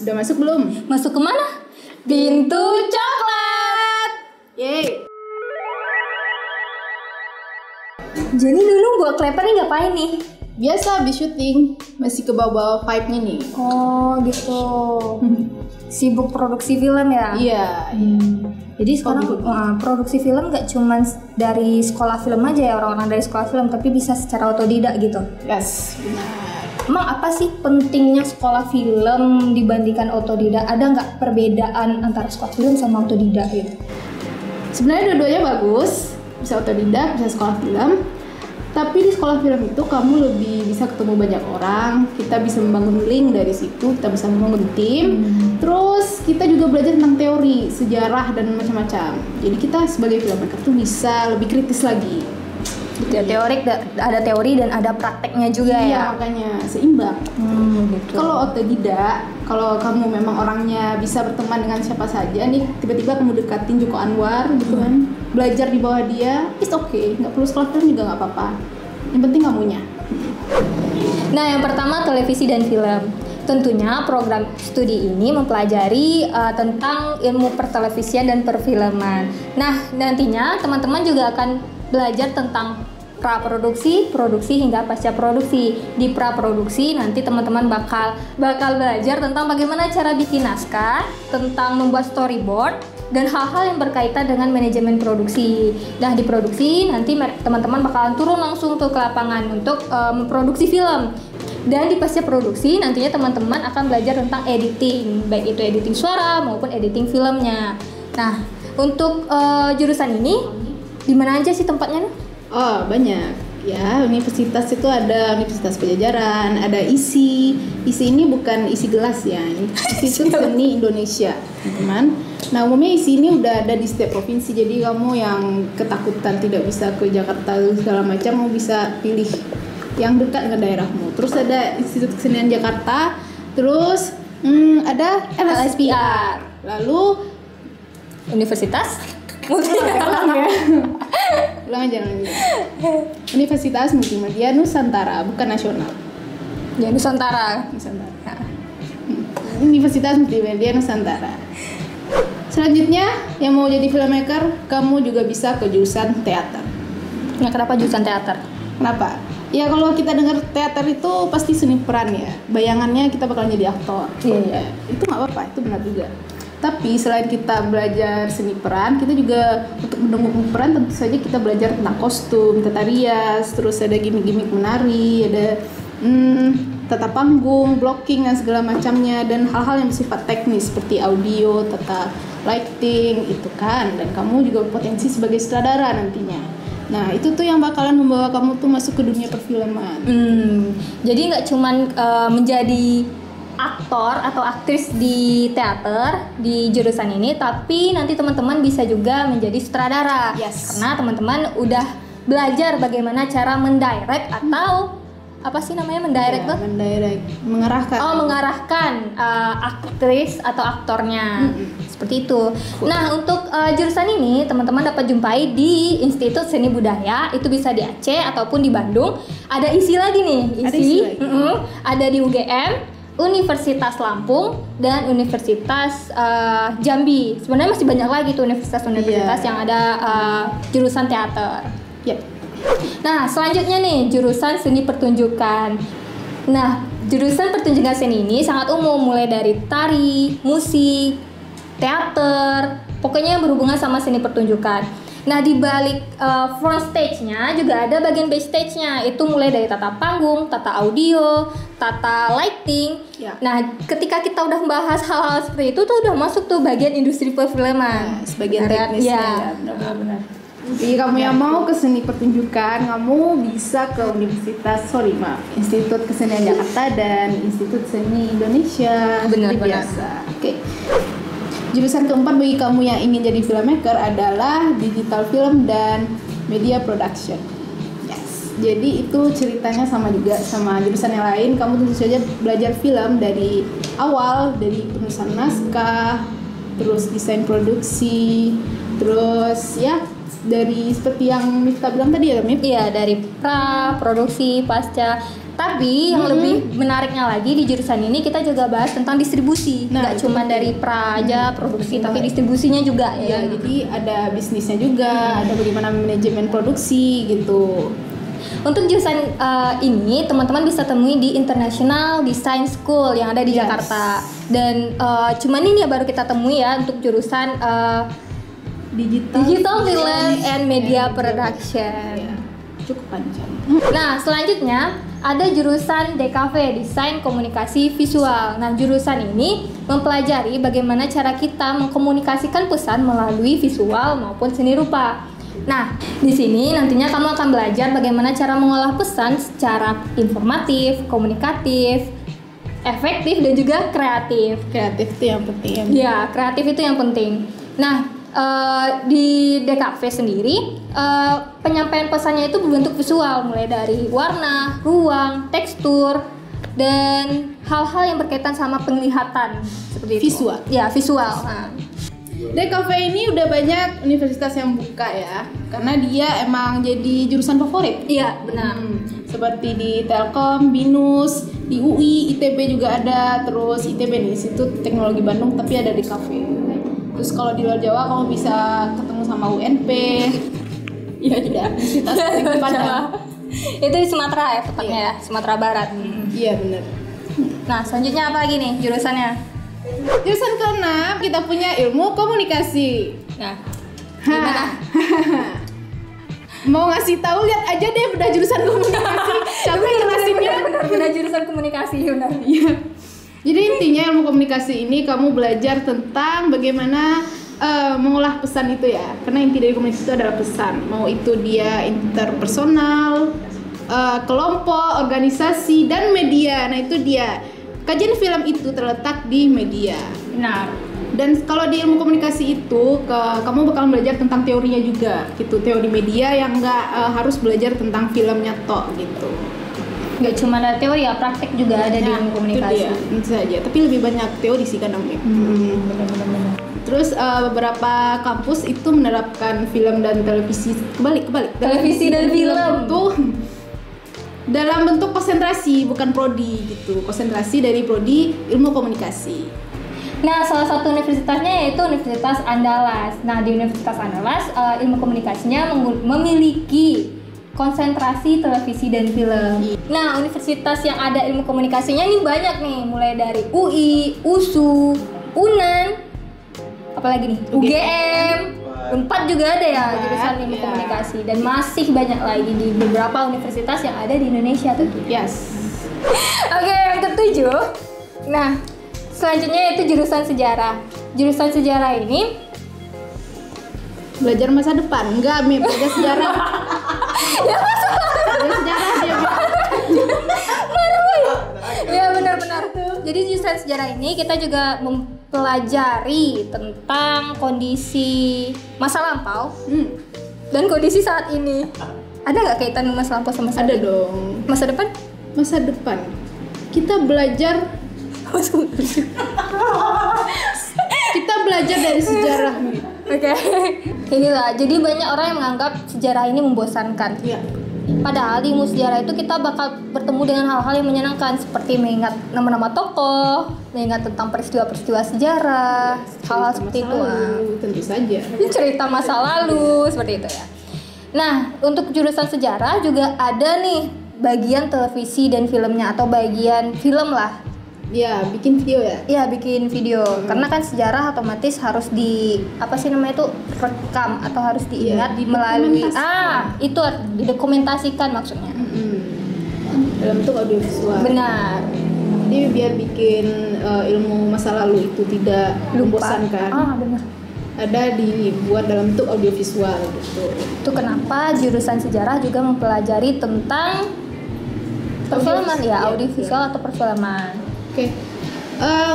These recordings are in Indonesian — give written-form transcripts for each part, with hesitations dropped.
Udah masuk belum? Masuk kemana? Pintu coklat. Yeay. Jadi dulu gua Kleper nih ngapain nih? Biasa habis syuting, masih ke bawah vibe-nya nih. Oh gitu. Sibuk produksi film ya? Iya. Jadi sekarang produksi film gak cuma dari sekolah film aja ya, orang-orang dari sekolah film, tapi bisa secara otodidak gitu. Yes, benar. Emang apa sih pentingnya sekolah film dibandingkan otodidak? Ada nggak perbedaan antara sekolah film sama otodidak gitu? Sebenarnya dua-duanya bagus, bisa otodidak, bisa sekolah film. Tapi di sekolah film itu kamu lebih bisa ketemu banyak orang, kita bisa membangun link dari situ, kita bisa membangun tim. Terus kita juga belajar tentang teori, sejarah dan macam-macam. Jadi kita sebagai filmmaker tuh bisa lebih kritis lagi. Ya, ada teori dan ada prakteknya juga Iya, ya. makanya seimbang. Gitu. Kalau otodidak, kalau kamu memang orangnya bisa berteman dengan siapa saja nih, tiba-tiba kamu dekatin Joko Anwar gitu kan, belajar di bawah dia, it's okay, nggak perlu sekolah film juga nggak apa-apa. Yang penting kamunya. Nah, yang pertama televisi dan film. Tentunya program studi ini mempelajari tentang ilmu pertelevisian dan perfilman. Nah, nantinya teman-teman juga akan belajar tentang praproduksi, produksi hingga pasca produksi. Di praproduksi nanti teman-teman bakal belajar tentang bagaimana cara bikin naskah, tentang membuat storyboard dan hal-hal yang berkaitan dengan manajemen produksi. Nah, di produksi nanti teman-teman bakalan turun langsung tuh ke lapangan untuk memproduksi film. Dan di pasca produksi nantinya teman-teman akan belajar tentang editing, baik itu editing suara maupun editing filmnya. Nah, untuk jurusan ini di mana aja sih tempatnya? Oh, banyak. Ya, universitas itu ada Universitas Pajajaran, ada ISI. ISI ini bukan isi gelas ya, Institut Seni Indonesia, teman-teman. Nah, umumnya ISI ini udah ada di setiap provinsi. Jadi kamu yang ketakutan tidak bisa ke Jakarta segala macam, kamu bisa pilih yang dekat dengan daerahmu. Terus ada Institut Kesenian Jakarta, terus ada LSPR. Lalu Universitas ulang aja. Universitas Multimedia Nusantara, bukan nasional. Ya, Nusantara. Universitas Multimedia Nusantara. Selanjutnya, yang mau jadi filmmaker, kamu juga bisa ke jurusan teater. Nah, kenapa jurusan teater? Kenapa? Ya kalau kita dengar teater itu pasti seni peran ya. Bayangannya kita bakal jadi aktor. Iya. Itu nggak apa-apa, itu benar juga. Tapi selain kita belajar seni peran, kita juga untuk mendukung peran tentu saja kita belajar tentang kostum, tata rias, terus ada gimmick-gimmick menari, ada tata panggung, blocking dan segala macamnya, dan hal-hal yang bersifat teknis seperti audio, tata lighting itu kan. Dan kamu juga potensi sebagai sutradara nantinya. Nah, itu tuh yang bakalan membawa kamu tuh masuk ke dunia perfilman. Jadi nggak cuman menjadi aktor atau aktris di teater di jurusan ini, tapi nanti teman-teman bisa juga menjadi sutradara. Yes. Karena teman-teman udah belajar bagaimana cara mendirect atau apa sih namanya mendirect tuh? Mendirect, mengarahkan. Oh, mengarahkan aktris atau aktornya. Seperti itu. Nah, untuk jurusan ini teman-teman dapat jumpai di Institut Seni Budaya, itu bisa di Aceh ataupun di Bandung. Ada ISI lagi nih, ISI. Ada di UGM, Universitas Lampung dan Universitas Jambi. Sebenarnya masih banyak lagi tuh universitas-universitas yang ada jurusan teater. Yep. Nah, selanjutnya nih jurusan seni pertunjukan. Nah, jurusan pertunjukan seni ini sangat umum, mulai dari tari, musik, teater, pokoknya yang berhubungan sama seni pertunjukan. Nah, di balik front stage-nya juga ada bagian backstage-nya. Itu mulai dari tata panggung, tata audio, tata lighting. Ya. Nah, ketika kita udah membahas hal-hal seperti itu tuh udah masuk tuh bagian industri perfilman. Sebagian teknisnya ya, benar-benar. Jadi kamu yang mau ke seni pertunjukan, kamu bisa ke Institut Kesenian Jakarta dan Institut Seni Indonesia. Benar. Biasa. Oke. Jurusan keempat bagi kamu yang ingin jadi filmmaker adalah digital film dan media production. Yes. Jadi itu ceritanya sama juga sama jurusan yang lain. Kamu tentu saja belajar film dari awal, dari penulisan naskah, terus desain produksi, terus ya dari seperti yang Mifta bilang tadi ya, Mif? Iya, dari pra, produksi, pasca. Tapi yang lebih menariknya lagi di jurusan ini kita juga bahas tentang distribusi. Nah, Nggak cuma dari pra aja produksi, tapi distribusinya juga Ya, ya. jadi ada bisnisnya juga, ada bagaimana manajemen produksi gitu. Untuk jurusan ini teman-teman bisa temui di International Design School yang ada di Yes. Jakarta. Dan cuman ini ya baru kita temui ya untuk jurusan Digital Film and Media Production. Ya, cukup panjang. Nah, selanjutnya ada jurusan DKV, Desain Komunikasi Visual. Nah, jurusan ini mempelajari bagaimana cara kita mengkomunikasikan pesan melalui visual maupun seni rupa. Nah, di sini nantinya kamu akan belajar bagaimana cara mengolah pesan secara informatif, komunikatif, efektif, dan juga kreatif. Kreatif itu yang penting. Ya, kreatif itu yang penting. Nah, di DKV sendiri penyampaian pesannya itu berbentuk visual, mulai dari warna, ruang, tekstur, dan hal-hal yang berkaitan sama penglihatan seperti itu. Visual. Ya, visual. Nah, DKV ini udah banyak universitas yang buka ya, karena dia emang jadi jurusan favorit. iya benar. Seperti di Telkom, BINUS, di UI, ITB juga ada, terus ITB nih, Institut Teknologi Bandung, tapi ada DKV. Terus kalau di luar Jawa kamu bisa ketemu sama UNP. Iya, juga Universitas Negeri Padang. Itu di Sumatera ya, tepatnya ya, Sumatera Barat. Iya, benar. Nah, selanjutnya apa lagi nih jurusannya? Jurusan ke-6 kita punya ilmu komunikasi. Nah, Hah. Mau ngasih tahu, lihat aja deh udah jurusan komunikasi. Capek jelasinnya. benar jurusan komunikasi, benar. Iya. Jadi intinya ilmu komunikasi ini kamu belajar tentang bagaimana mengolah pesan itu ya. Karena inti dari komunikasi itu adalah pesan. Mau itu dia interpersonal, kelompok, organisasi, dan media. Nah itu dia. Kajian film itu terletak di media. Benar. Dan kalau di ilmu komunikasi itu kamu bakal belajar tentang teorinya juga gitu, teori media yang nggak harus belajar tentang filmnya tok gitu. Nggak cuma ada teori ya, praktek juga ada di ilmu komunikasi. Itu dia, tentu saja. Tapi lebih banyak teori sih kadang. Benar. Terus beberapa kampus itu menerapkan film dan televisi kebalik. Televisi dan film. Itu dalam bentuk konsentrasi, bukan prodi gitu. Konsentrasi dari prodi ilmu komunikasi. Nah, salah satu universitasnya yaitu Universitas Andalas. Nah, di Universitas Andalas ilmu komunikasinya memiliki konsentrasi televisi dan film. Nah, universitas yang ada ilmu komunikasinya ini banyak nih, mulai dari UI, USU, UNAN, apalagi nih, UGM, Unpad juga ada ya jurusan ilmu komunikasi, dan masih banyak lagi di beberapa universitas yang ada di Indonesia tuh. Yes. Oke, yang ketujuh. Nah, selanjutnya yaitu jurusan sejarah. Jurusan sejarah ini Belajar masa depan, enggak, belajar sejarah. Belajar sejarah dia. Ya benar-benar. Jadi jurusan sejarah ini kita juga mempelajari tentang kondisi masa lampau dan kondisi saat ini. Ada nggak kaitan masa lampau sama saat Ada ini? dong. Masa depan? Masa depan. Kita belajar kita belajar dari sejarah. Oke. Inilah. Jadi banyak orang yang menganggap sejarah ini membosankan. Iya. Padahal di ilmu sejarah itu kita bakal bertemu dengan hal-hal yang menyenangkan, seperti mengingat nama-nama tokoh, mengingat tentang peristiwa-peristiwa sejarah, hal-hal seperti itu. Tentu saja. Cerita masa lalu seperti itu ya. Nah, untuk jurusan sejarah juga ada nih bagian televisi dan filmnya, atau bagian film lah. Ya, bikin video ya. Ya, bikin video. Karena kan sejarah otomatis harus rekam atau harus diingat melalui itu didokumentasikan maksudnya. Dalam bentuk audiovisual. Benar. Jadi biar bikin ilmu masa lalu itu tidak membosankan. Benar. Ada dibuat dalam bentuk audiovisual gitu. Itu kenapa jurusan sejarah juga mempelajari tentang perfilman ya, audiovisual atau perfilman. Oke.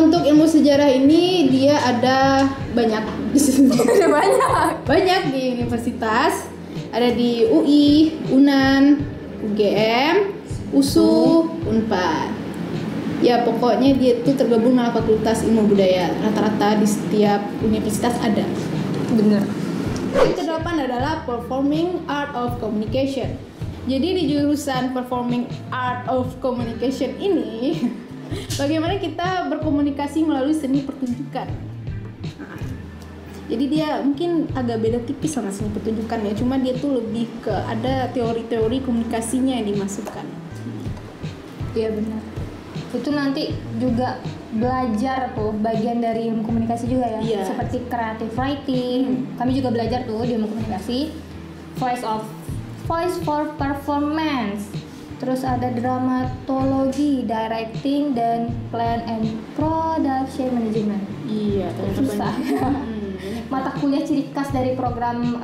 Untuk ilmu sejarah ini dia ada banyak di sini. Banyak di universitas. Ada di UI, UNAN, UGM, USU, Unpad. Ya pokoknya dia itu tergabung dalam fakultas ilmu budaya. Rata-rata di setiap universitas ada. Bener. Yang kedelapan adalah Performing Art of Communication. Jadi di jurusan Performing Art of Communication ini, bagaimana kita berkomunikasi melalui seni pertunjukan. Nah, jadi dia mungkin agak beda tipis sama seni pertunjukan ya, cuma dia tuh lebih ke ada teori-teori komunikasinya yang dimasukkan. Iya benar. Itu nanti juga belajar tuh bagian dari ilmu komunikasi juga ya. Iya. Seperti creative writing. Kami juga belajar tuh di ilmu komunikasi. Voice for performance. Terus ada dramatologi, directing, dan plan and production management. Iya, ternyata Susah. Mata kuliah ciri khas dari program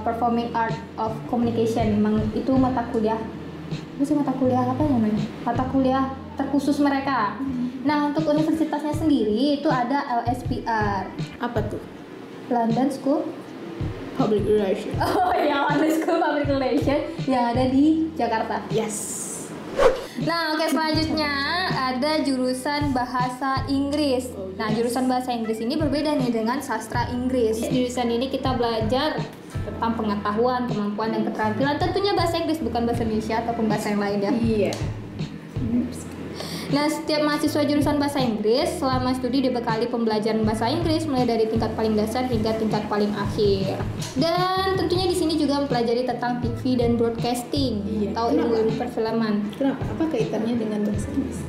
Performing Art of Communication. Memang itu mata kuliah apa namanya? Mata kuliah terkhusus mereka. Nah, untuk universitasnya sendiri itu ada LSPR. Apa tuh? London School Public Relations. Oh ya, London School Public Relations yang ada di Jakarta. Yes. Nah, oke, selanjutnya ada jurusan bahasa Inggris. Nah, jurusan bahasa Inggris ini berbeda nih dengan sastra Inggris. Jurusan ini kita belajar tentang pengetahuan, kemampuan, dan keterampilan. Tentunya bahasa Inggris, bukan bahasa Indonesia ataupun bahasa yang lain ya. Iya. Nah, setiap mahasiswa jurusan bahasa Inggris selama studi dibekali pembelajaran bahasa Inggris mulai dari tingkat paling dasar hingga tingkat paling akhir. Dan tentunya di sini juga mempelajari tentang TV dan broadcasting atau ilmu perfilman. Kenapa? Apa kaitannya dengan bahasa Inggris?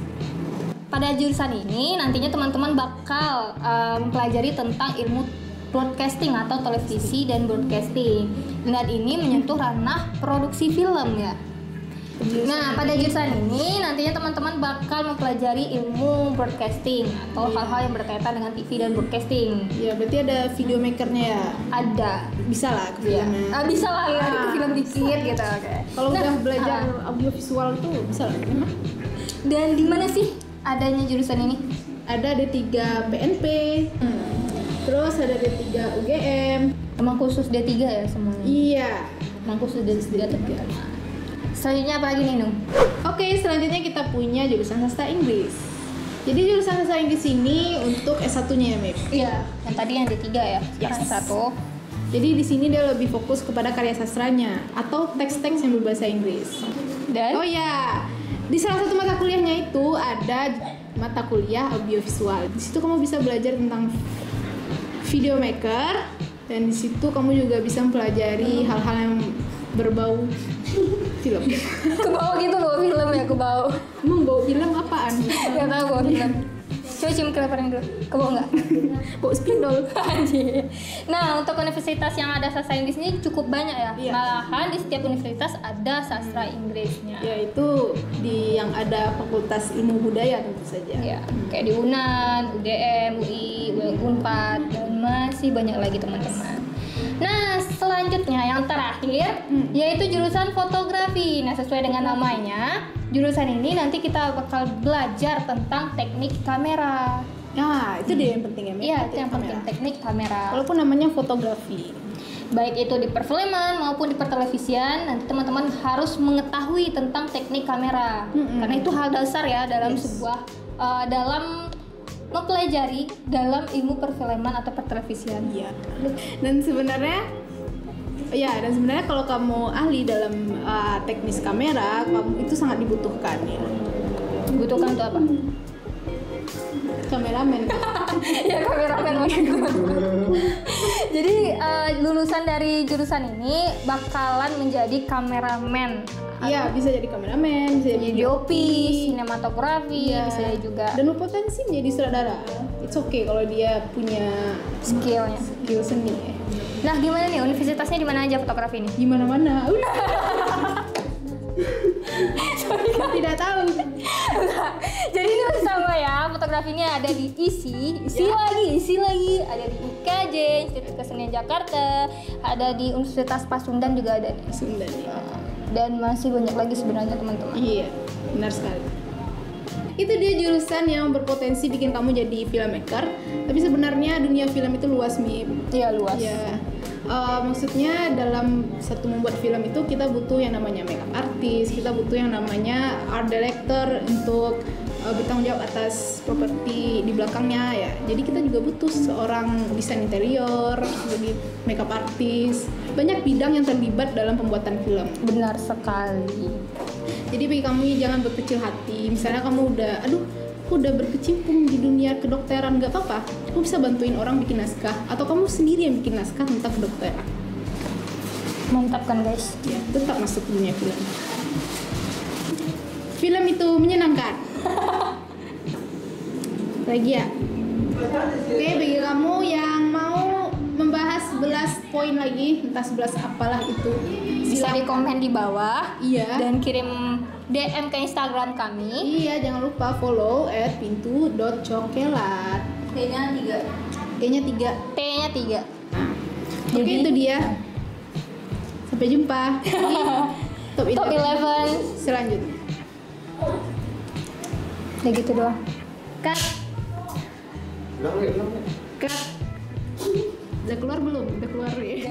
Pada jurusan ini nantinya teman-teman bakal mempelajari tentang ilmu broadcasting atau televisi dan broadcasting. Dan ini menyentuh ranah produksi film ya. Nah, pada jurusan ini nantinya teman-teman bakal mempelajari ilmu broadcasting atau hal-hal yang berkaitan dengan TV dan broadcasting. Ya, berarti ada video makernya ya? Ada. Bisa lah ke Ya. filmnya. Bisa lah ya, itu film dikit gitu. Oke. Kalau udah belajar audio visual tuh bisa lah. Dan di mana sih adanya jurusan ini? Ada D3 PNP, terus ada D3 UGM. Emang khusus D3 ya semuanya? Iya. Emang khusus D3 tapi selanjutnya apa lagi nih, Nung? Oke, selanjutnya kita punya jurusan sastra Inggris. Jadi jurusan sastra Inggris ini untuk S1-nya ya, Mep? Iya, yang tadi yang D3 ya. Sekarang Yes. S1. Jadi di sini dia lebih fokus kepada karya sastranya atau teks-teks yang berbahasa Inggris. Dan Oh ya, di salah satu mata kuliahnya itu ada mata kuliah audiovisual. Di situ kamu bisa belajar tentang video maker dan di situ kamu juga bisa mempelajari hal-hal yang berbau film. kebau gitu loh film ya, kebau. Emang bau film apaan? Gak tau bau film. Coba cium keleparan dulu. Kebau nggak? Bau spidol. Anjir. Nah, untuk universitas yang ada sastra Inggris ini cukup banyak ya. Iya. Malahan di setiap universitas ada sastra Inggrisnya. Yaitu di yang ada Fakultas Ilmu Budaya tentu saja. Ya, kayak di UNAN, UGM, UI, UNPAD, dan masih banyak lagi teman-teman. Nah, selanjutnya yang terakhir yaitu jurusan fotografi. Nah, sesuai dengan namanya, jurusan ini nanti kita bakal belajar tentang teknik kamera. Nah, itu dia yang penting ya, Mep. Iya, itu yang penting, teknik kamera. Walaupun namanya fotografi. Baik itu di perfilman maupun di pertelevisian, nanti teman-teman harus mengetahui tentang teknik kamera. Karena itu hal dasar ya dalam sebuah dalam mempelajari dalam ilmu perfilman atau pertelevisian. Iya. Dan sebenarnya kalau kamu ahli dalam teknis kamera, kamu itu sangat dibutuhkan ya. Dibutuhkan untuk apa? Kameramen. Ya, kameramen maksudku. Jadi lulusan dari jurusan ini bakalan menjadi kameramen. Iya, bisa jadi kameramen, bisa jadi DOP, sinematografi, Iya. bisa jadi juga dan berpotensi menjadi sutradara. It's okay kalau dia punya skillnya. skill seni. Nah, gimana nih universitasnya di mana aja fotografi ini? Di mana-mana. Tidak tahu. Jadi ini masih sama ya, fotografinya ada di isi lagi, ada di IKJ, Institut Kesenian Jakarta, ada di Universitas Pasundan juga ada nih. Sunda nih. Dan masih banyak lagi sebenarnya teman-teman. Iya, benar sekali. Itu dia jurusan yang berpotensi bikin kamu jadi filmmaker. Tapi sebenarnya dunia film itu luas, Mip. Iya, luas. Ya, maksudnya dalam satu membuat film itu kita butuh yang namanya makeup artist, kita butuh yang namanya art director untuk bertanggung jawab atas properti di belakangnya ya. Jadi kita juga butuh seorang desain interior, jadi makeup artist, banyak bidang yang terlibat dalam pembuatan film. Benar sekali. Jadi bagi kamu jangan berkecil hati. Misalnya kamu udah, aku udah berkecimpung di dunia kedokteran, nggak apa-apa. Kamu bisa bantuin orang bikin naskah, atau kamu sendiri yang bikin naskah tentang kedokteran. Mantap kan guys? Ya, tetap masuk dunia film. Film itu menyenangkan. Lagi ya. Oke, bagi kamu yang mau membahas 11 poin lagi, entah 11 apalah itu, Bisa di komen di bawah. Iya. Dan kirim DM ke Instagram kami. Iya, jangan lupa follow @pintu.cokelat. T-nya 3. E-nya 3. T-nya 3. Oke, Jadi- itu dia. Sampai jumpa di Top Top 11. selanjutnya. Udah gitu doang. Cut. Cut. Udah keluar belum? Udah keluar ya.